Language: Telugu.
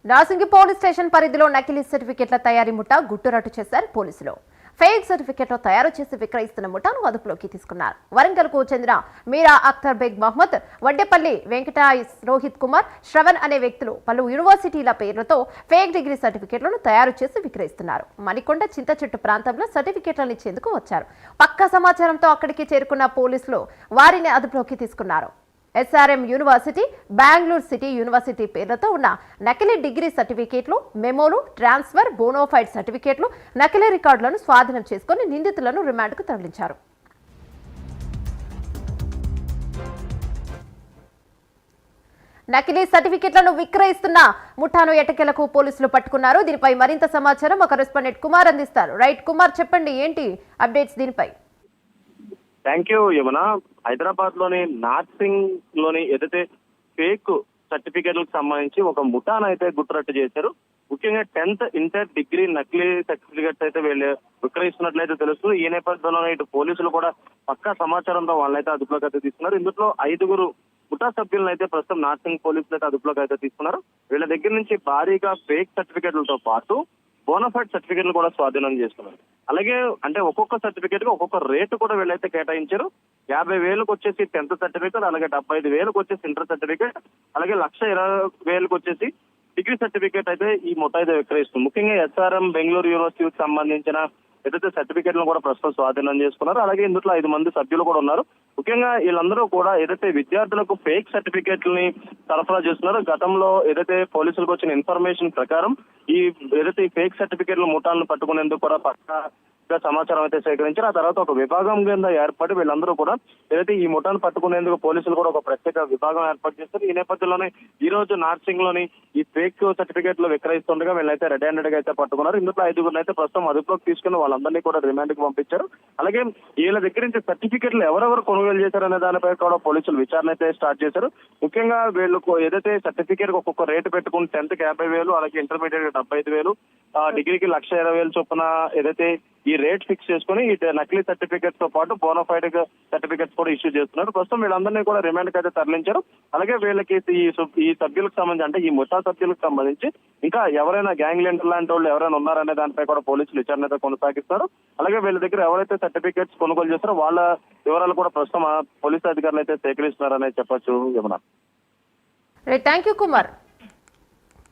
నాసింగి పోలీస్ స్టేషన్ పరిధిలో నకిలీ సర్టిఫికెట్ల తయారీ ముఠా గుట్టురట్టు చేశారు పోలీసులు. ఫేక్ సర్టిఫికెట్లు తయారు చేసి విక్రయిస్తున్న ముఠాను అదుపులోకి తీసుకున్నారు. వరంగల్కు చెందిన మీరా అఖ్తర్ బేగ్ మహమ్మద్, వడ్డేపల్లి వెంకటాయ్, రోహిత్ కుమార్, శ్రవణ్ అనే వ్యక్తులు పలు యూనివర్సిటీల పేర్లతో ఫేక్ డిగ్రీ సర్టిఫికెట్లను తయారు చేసి విక్రయిస్తున్నారు. మణికొండ చింతచెట్టు ప్రాంతంలో సర్టిఫికెట్లను ఇచ్చేందుకు వచ్చారు. పక్కా సమాచారంతో అక్కడికి చేరుకున్న పోలీసులు వారిని అదుపులోకి తీసుకున్నారు. SRM university, Bengaluru city university పేర్లతో ఉన్న నకిలీ డిగ్రీ సర్టిఫికేట్లు, మెమోలు, ట్రాన్స్ఫర్, బోనోఫైడ్ సర్టిఫికేట్లు, నకిలీ రికార్డులను స్వాధీనం చేసుకుని నిందితులను రిమాండ్కు తరలించారు. నకిలీ సర్టిఫికెట్లను విక్రయిస్తున్న ముఠాను ఎట్టకేలకు పోలీసులు పట్టుకున్నారు. దీనిపై మరింత సమాచారం మా కరెస్పాండెంట్ కుమార్ అందిస్తారు. రైట్ కుమార్, చెప్పండి ఏంటి అప్డేట్స్ దీనిపై? Thank you Yamuna. హైదరాబాద్ లోని నార్సింగ్ లోని ఏదైతే ఫేక్ సర్టిఫికేట్లకు సంబంధించి ఒక ముఠాను అయితే గుట్టురట్టు చేశారు. ముఖ్యంగా 10th ఇంటర్ డిగ్రీ నకిలీ సర్టిఫికేట్స్ అయితే వీళ్ళు విక్రయిస్తున్నట్లయితే తెలుస్తుంది. ఈ నేపథ్యంలో ఇటు పోలీసులు కూడా పక్కా సమాచారంతో వాళ్ళైతే అదుపులోకి అయితే తీసుకున్నారు. ఇందులో 5 ముఠా సభ్యులను అయితే ప్రస్తుతం నార్సింగ్ పోలీసులు అయితే అదుపులోకి అయితే తీసుకున్నారు. వీళ్ళ దగ్గర నుంచి భారీగా ఫేక్ సర్టిఫికేట్లతో పాటు బోనఫైడ్ సర్టిఫికేట్లు కూడా స్వాధీనం చేసుకున్నారు. అలాగే అంటే ఒక్కొక్క సర్టిఫికేట్ కి ఒక్కొక్క రేటు కూడా వీళ్ళైతే కేటాయించారు. 50,000కు వచ్చేసి 10th సర్టిఫికేట్, అలాగే 75,000కు వచ్చేసి ఇంటర్ సర్టిఫికేట్, అలాగే 1,20,000కు వచ్చేసి డిగ్రీ సర్టిఫికేట్ అయితే ఈ ముఠా అయితే విక్రయిస్తుంది. ముఖ్యంగా SRM బెంగళూరు యూనివర్సిటీకి సంబంధించిన ఏదైతే సర్టిఫికేట్లను కూడా ప్రస్తుతం స్వాధీనం చేసుకున్నారు. అలాగే ఇందులో 5 మంది సభ్యులు కూడా ఉన్నారు. ముఖ్యంగా వీళ్ళందరూ కూడా ఏదైతే విద్యార్థులకు ఫేక్ సర్టిఫికేట్లని సరఫరా చేస్తున్నారు. గతంలో ఏదైతే పోలీసులకు వచ్చిన ఇన్ఫర్మేషన్ ప్రకారం ఈ ఏదైతే ఫేక్ సర్టిఫికేట్ల ముఠాలను పట్టుకునేందుకు కూడా పక్కా సమాచారం అయితే సేకరించారు. ఆ తర్వాత ఒక విభాగం కింద ఏర్పడి వీళ్ళందరూ కూడా ఏదైతే ఈ ముఠాను పట్టుకునేందుకు పోలీసులు కూడా ఒక ప్రత్యేక విభాగం ఏర్పాటు చేస్తారు. ఈ నేపథ్యంలోనే ఈ రోజు నార్సింగ్ లోని ఈ ఫేక్ సర్టిఫికేట్లు విక్రయిస్తుండగా వీళ్ళైతే రెడ్ హ్యాండెడ్ గా అయితే పట్టుకున్నారు. ఇందులో 5 అయితే ప్రస్తుతం అదుపులోకి తీసుకుని వాళ్ళందరినీ కూడా రిమాండ్ కి పంపించారు. అలాగే వీళ్ళ దగ్గర నుంచి సర్టిఫికేట్లు ఎవరెవరు కొనుగోలు చేశారనే దానిపై కూడా పోలీసులు విచారణ అయితే స్టార్ట్ చేశారు. ముఖ్యంగా వీళ్ళకు ఏదైతే సర్టిఫికేట్ ఒక్కొక్క రేటు పెట్టుకుని 10th కి 50,000, అలాగే ఇంటర్మీడియట్ 75,000, డిగ్రీకి 1,20,000 చొప్పున ఏదైతే ఈ రేట్ ఫిక్స్ చేసుకుని ఈ నకిలీ సర్టిఫికేట్స్ తో పాటు బోనోఫైడ్ సర్టిఫికేట్స్ కూడా ఇష్యూ చేస్తున్నారు. ప్రస్తుతం వీళ్ళందరినీ కూడా రిమాండ్ కి అయితే తరలించారు. అలాగే వీళ్ళకి ఈ సభ్యులకు సంబంధించి అంటే ఈ ముఠా సభ్యులకు సంబంధించి ఇంకా ఎవరైనా గ్యాంగ్ లీడర్ లాంటి వాళ్ళు ఎవరైనా ఉన్నారనే దానిపై కూడా పోలీసులు విచారణ అయితే కొనసాగిస్తారు. అలాగే వీళ్ళ దగ్గర ఎవరైతే సర్టిఫికేట్స్ కొనుగోలు చేస్తారో వాళ్ళ వివరాలు కూడా ప్రస్తుతం పోలీసు అధికారులు అయితే సేకరిస్తున్నారనే చెప్పొచ్చు యమున. Thank you Kumar.